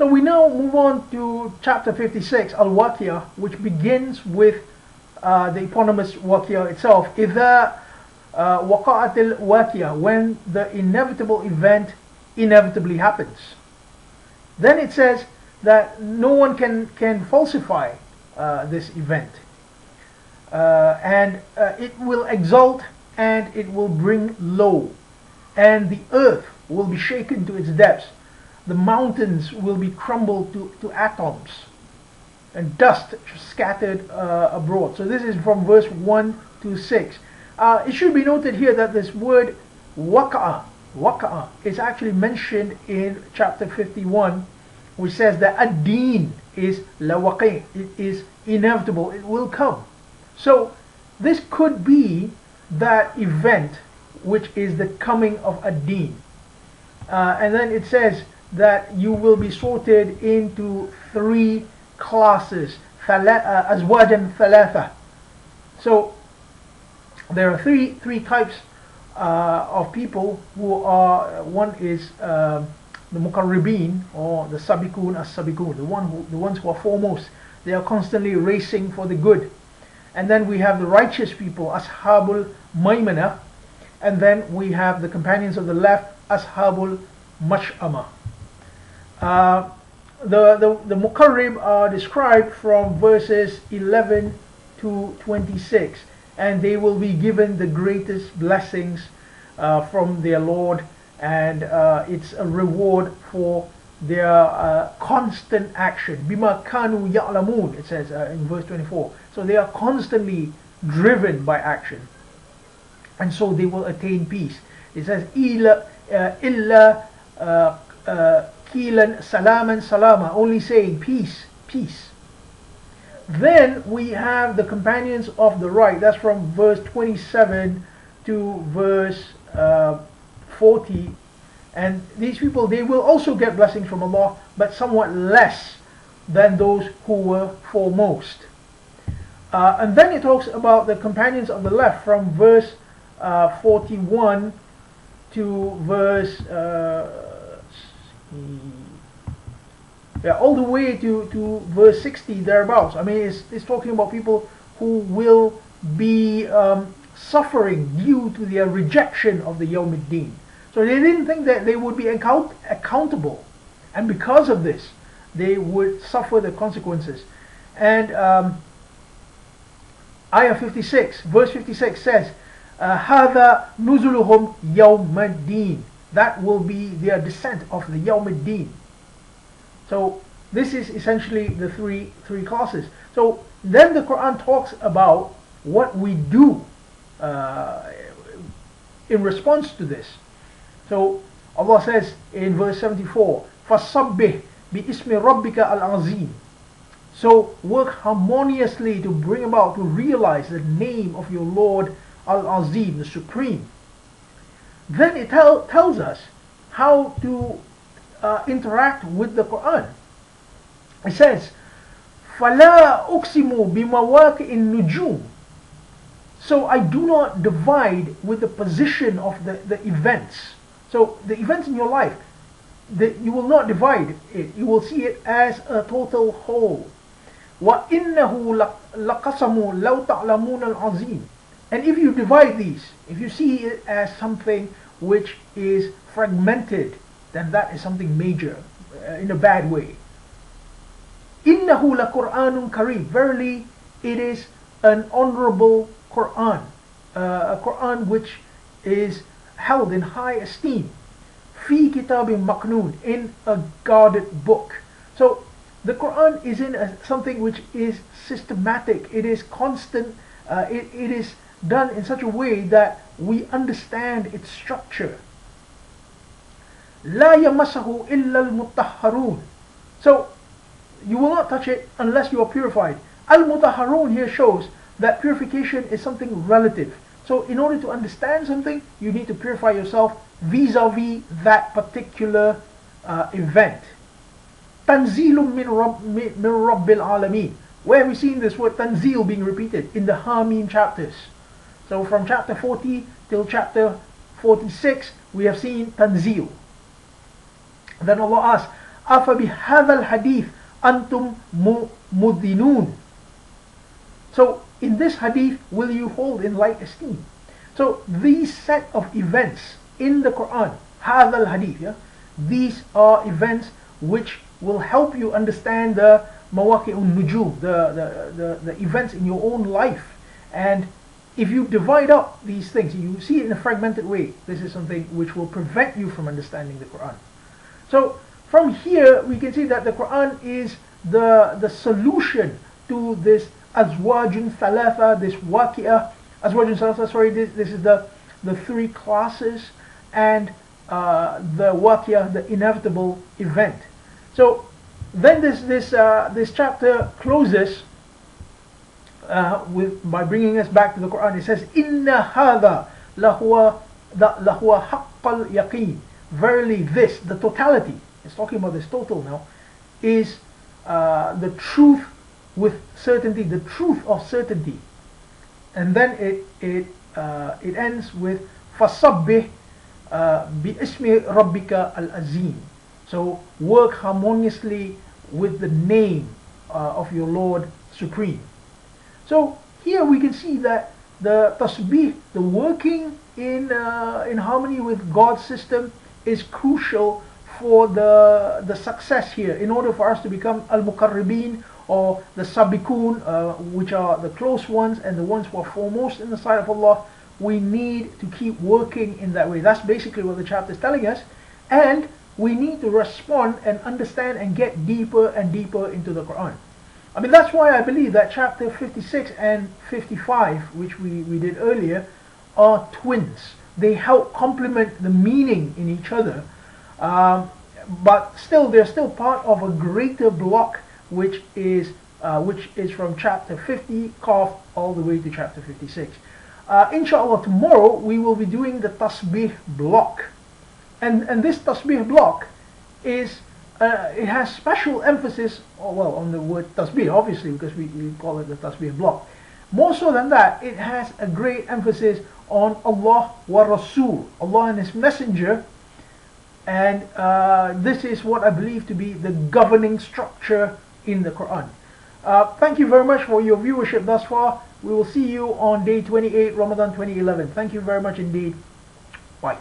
So we now move on to chapter 56, Al-Waqiyah, which begins with the eponymous Waqiyah itself. إِذَا وَقَعَتِ الْوَقِيَةِ, when the inevitable event inevitably happens. Then it says that no one can falsify this event. And it will exalt and it will bring low. And the earth will be shaken to its depths. The mountains will be crumbled to atoms. And dust scattered abroad. So this is from verse 1 to 6. It should be noted here that this word waqa'a is actually mentioned in chapter 51, which says that ad-deen is lawaqi, it is inevitable, it will come. So this could be that event which is the coming of ad-deen. And then it says that you will be sorted into three classes, azwajan thalatha. So there are three types of people who are, one is the muqarribin, or the sabiqun as-sabiqun, the ones who are foremost. They are constantly racing for the good. And then we have the righteous people, ashabul maymana, and then we have the companions of the left, ashabul mash'ama. The muqarrib are described from verses 11 to 26, and they will be given the greatest blessings from their Lord, and it's a reward for their constant action. Bima kanu ya'lamun, it says in verse 24. So they are constantly driven by action, and so they will attain peace. It says illa Kilan salaman salama, only saying peace, peace. Then we have the companions of the right. That's from verse 27 to verse 40. And these people, they will also get blessings from Allah, but somewhat less than those who were foremost. And then it talks about the companions of the left from verse 41 to verse all the way to verse 60 thereabouts. I mean, it's talking about people who will be suffering due to their rejection of the Yawm ad-Din. So they didn't think that they would be accountable, and because of this they would suffer the consequences. And ayah 56, verse 56 says, هَذَا نُزُلُهُمْ يَوْمَ الدِّينِ, that will be their descent of the Yawm ad-Din. So this is essentially the three classes. So then the Quran talks about what we do in response to this. So Allah says in verse 74, فَصَبِّهْ بِإِسْمِ رَبِّكَ الْعَظِيمِ. So work harmoniously to bring about, to realize the name of your Lord Al-Azim, the Supreme. Then it tells us how to interact with the Quran. It says, فَلَا أُقْسِمُ بِمَوَاقِعِ النُّجُومِ. So I do not divide with the position of the events. So the events in your life, you will not divide it. You will see it as a total whole. وَإِنَّهُ لَقَسَمُ لَوْ تَعْلَمُونَ الْعَظِيمِ. And if you divide these, if you see it as something which is fragmented, then that is something major, in a bad way. إِنَّهُ لَقُرْآنٌ كَرِيمٌ. Verily, it is an honorable Quran, a Quran which is held in high esteem. فِي كِتَابٍ مَكْنُونٍ, in a guarded book. So the Quran is in something which is systematic, it is constant, it is done in such a way that we understand its structure. لا يمسه إلا المطهرون. So you will not touch it unless you are purified. Al-Mutahharun here shows that purification is something relative. So in order to understand something, you need to purify yourself vis-a-vis that particular event. Tanzilun min Rabbil Alameen. Where have we seen this word Tanzil being repeated? In the Hamim chapters. So from chapter 40 till chapter 46, we have seen Tanzil. Then Allah asks, أَفَبِهَذَا الْحَدِيثِ أَنْتُمْ مُدِّنُونَ. So in this hadith will you hold in light esteem. So these set of events in the Quran, هذا الحديث, yeah, these are events which will help you understand the mawaqi'un nujum, the events in your own life. And if you divide up these things, you see it in a fragmented way, this is something which will prevent you from understanding the Quran. So from here we can see that the Quran is the solution to this azwajun thalatha, this waqi'ah, azwajun thalatha, sorry, this is the three classes, and the waqi'ah, the inevitable event. So then this chapter closes by bringing us back to the Quran. It says, Inna hadha lahuwa haqqal yaqeen. Verily this, the totality, it's talking about this total now, is the truth with certainty, the truth of certainty. And then it ends with fasabbih bi ismi rabbika al-azim. So work harmoniously with the name of your Lord Supreme. So here we can see that the tasbih, the working in harmony with God's system, is crucial for the success here. In order for us to become al-muqarribin, or the sabiqun, which are the close ones and the ones who are foremost in the sight of Allah, we need to keep working in that way. That's basically what the chapter is telling us. And we need to respond and understand and get deeper and deeper into the Quran. I mean, that's why I believe that chapter 56 and 55, which we did earlier, are twins. They help complement the meaning in each other, but still they're still part of a greater block, which is from chapter 50 Qaf all the way to chapter 56. Inshallah, tomorrow we will be doing the tasbih block, and this tasbih block is it has special emphasis, well, on the word tasbih, obviously, because we call it the tasbih block. More so than that, it has a great emphasis on Allah wa Rasul, Allah and His Messenger, and this is what I believe to be the governing structure in the Quran. Thank you very much for your viewership thus far. We will see you on day 28, Ramadan 2011. Thank you very much indeed. Bye.